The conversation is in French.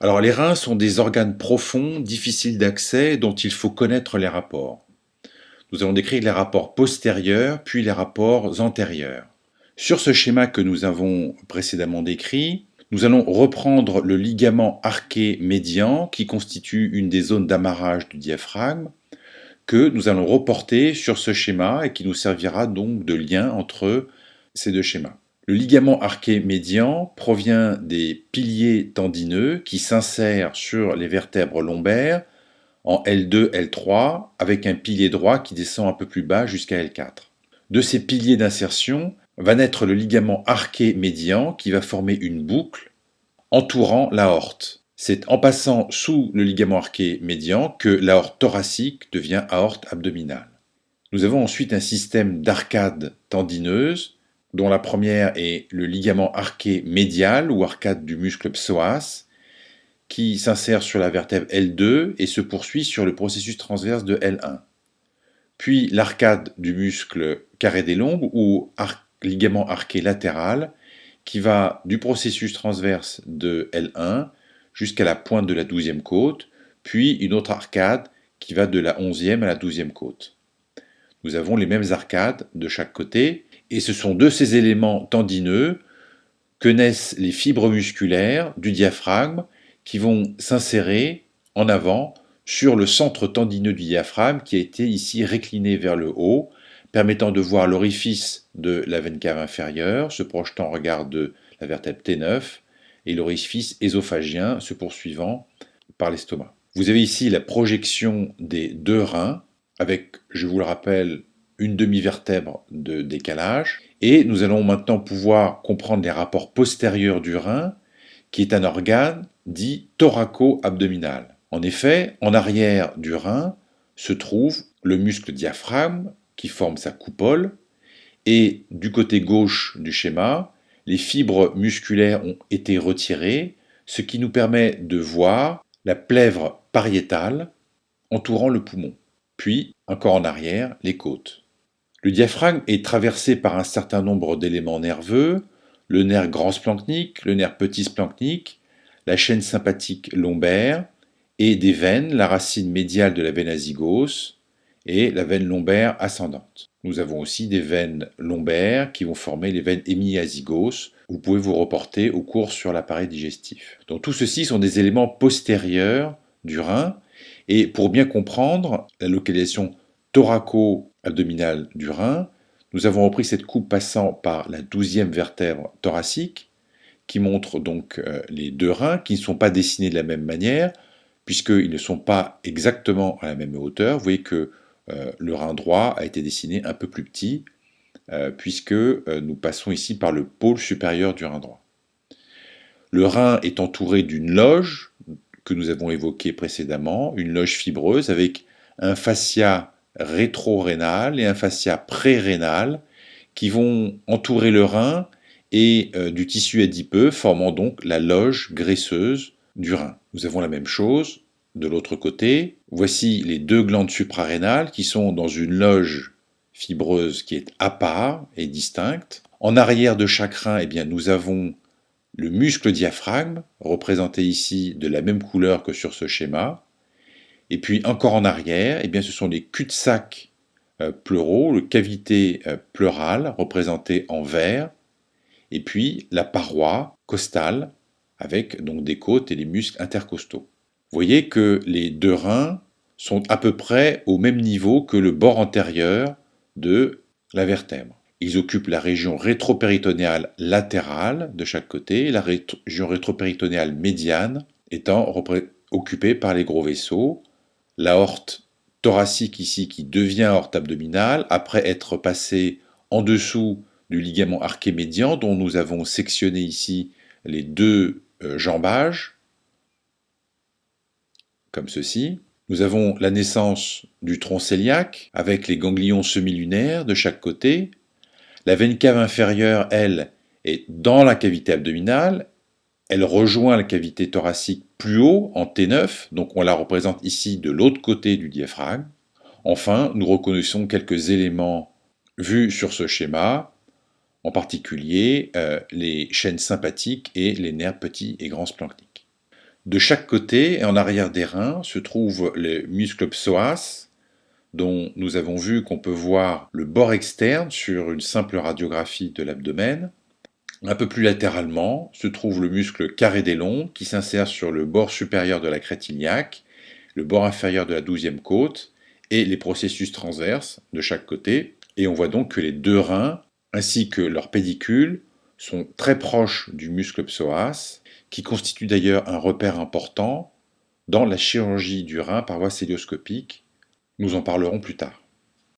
Alors les reins sont des organes profonds, difficiles d'accès, dont il faut connaître les rapports. Nous allons décrire les rapports postérieurs, puis les rapports antérieurs. Sur ce schéma que nous avons précédemment décrit, nous allons reprendre le ligament arqué médian qui constitue une des zones d'amarrage du diaphragme que nous allons reporter sur ce schéma et qui nous servira donc de lien entre ces deux schémas. Le ligament arqué médian provient des piliers tendineux qui s'insèrent sur les vertèbres lombaires en L2, L3 avec un pilier droit qui descend un peu plus bas jusqu'à L4. De ces piliers d'insertion va naître le ligament arqué médian qui va former une boucle entourant l'aorte. C'est en passant sous le ligament arqué médian que l'aorte thoracique devient aorte abdominale. Nous avons ensuite un système d'arcades tendineuses, dont la première est le ligament arqué médial ou arcade du muscle psoas, qui s'insère sur la vertèbre L2 et se poursuit sur le processus transverse de L1. Puis l'arcade du muscle carré des lombes ou ligament arqué latéral, qui va du processus transverse de L1 jusqu'à la pointe de la 12e côte, puis une autre arcade qui va de la 11e à la 12e côte. Nous avons les mêmes arcades de chaque côté, et ce sont de ces éléments tendineux que naissent les fibres musculaires du diaphragme qui vont s'insérer en avant sur le centre tendineux du diaphragme qui a été ici récliné vers le haut, permettant de voir l'orifice de la veine cave inférieure se projetant en regard de la vertèbre T9 et l'orifice œsophagien se poursuivant par l'estomac. Vous avez ici la projection des deux reins avec, je vous le rappelle, une demi-vertèbre de décalage. Et nous allons maintenant pouvoir comprendre les rapports postérieurs du rein, qui est un organe dit thoraco-abdominal. En effet, en arrière du rein se trouve le muscle diaphragme qui forme sa coupole, et du côté gauche du schéma, les fibres musculaires ont été retirées, ce qui nous permet de voir la plèvre pariétale entourant le poumon, puis, encore en arrière, les côtes. Le diaphragme est traversé par un certain nombre d'éléments nerveux, le nerf grand splanchnique, le nerf petit splanchnique, la chaîne sympathique lombaire, et des veines, la racine médiale de la veine azygos et la veine lombaire ascendante. Nous avons aussi des veines lombaires qui vont former les veines hémiazygos. Vous pouvez vous reporter au cours sur l'appareil digestif. Donc tout ceci sont des éléments postérieurs du rein, et pour bien comprendre la localisation thoraco-abdominale du rein, nous avons repris cette coupe passant par la 12e vertèbre thoracique, qui montre donc les deux reins qui ne sont pas dessinés de la même manière, puisqu'ils ne sont pas exactement à la même hauteur. Vous voyez que le rein droit a été dessiné un peu plus petit, puisque nous passons ici par le pôle supérieur du rein droit. Le rein est entouré d'une loge que nous avons évoquée précédemment, une loge fibreuse avec un fascia rétro-rénal et un fascia pré-rénal qui vont entourer le rein et du tissu adipeux, formant donc la loge graisseuse du rein. Nous avons la même chose de l'autre côté. Voici les deux glandes suprarénales qui sont dans une loge fibreuse qui est à part et distincte. En arrière de chaque rein, eh bien, nous avons le muscle diaphragme, représenté ici de la même couleur que sur ce schéma. Et puis encore en arrière, eh bien, ce sont les cul-de-sac pleuraux, le cavité pleurale, représentée en vert, et puis la paroi costale, avec donc des côtes et les muscles intercostaux. Vous voyez que les deux reins sont à peu près au même niveau que le bord antérieur de la vertèbre. Ils occupent la région rétropéritonéale latérale de chaque côté, et la région rétropéritonéale médiane étant occupée par les gros vaisseaux, l'aorte thoracique ici qui devient aorte abdominale après être passée en dessous du ligament arqué médian dont nous avons sectionné ici les deux jambages, comme ceci. Nous avons la naissance du tronc cœliaque avec les ganglions semi-lunaires de chaque côté. La veine cave inférieure, elle, est dans la cavité abdominale. Elle rejoint la cavité thoracique plus haut, en T9, donc on la représente ici de l'autre côté du diaphragme. Enfin, nous reconnaissons quelques éléments vus sur ce schéma, en particulier les chaînes sympathiques et les nerfs petits et grands splanchniques. De chaque côté et en arrière des reins se trouvent les muscles psoas, dont nous avons vu qu'on peut voir le bord externe sur une simple radiographie de l'abdomen. Un peu plus latéralement se trouve le muscle carré des longs qui s'insère sur le bord supérieur de la crête iliaque, le bord inférieur de la 12e côte et les processus transverses de chaque côté. Et on voit donc que les deux reins ainsi que leur pédicule sont très proches du muscle psoas, qui constitue d'ailleurs un repère important dans la chirurgie du rein par voie cœlioscopique. Nous en parlerons plus tard.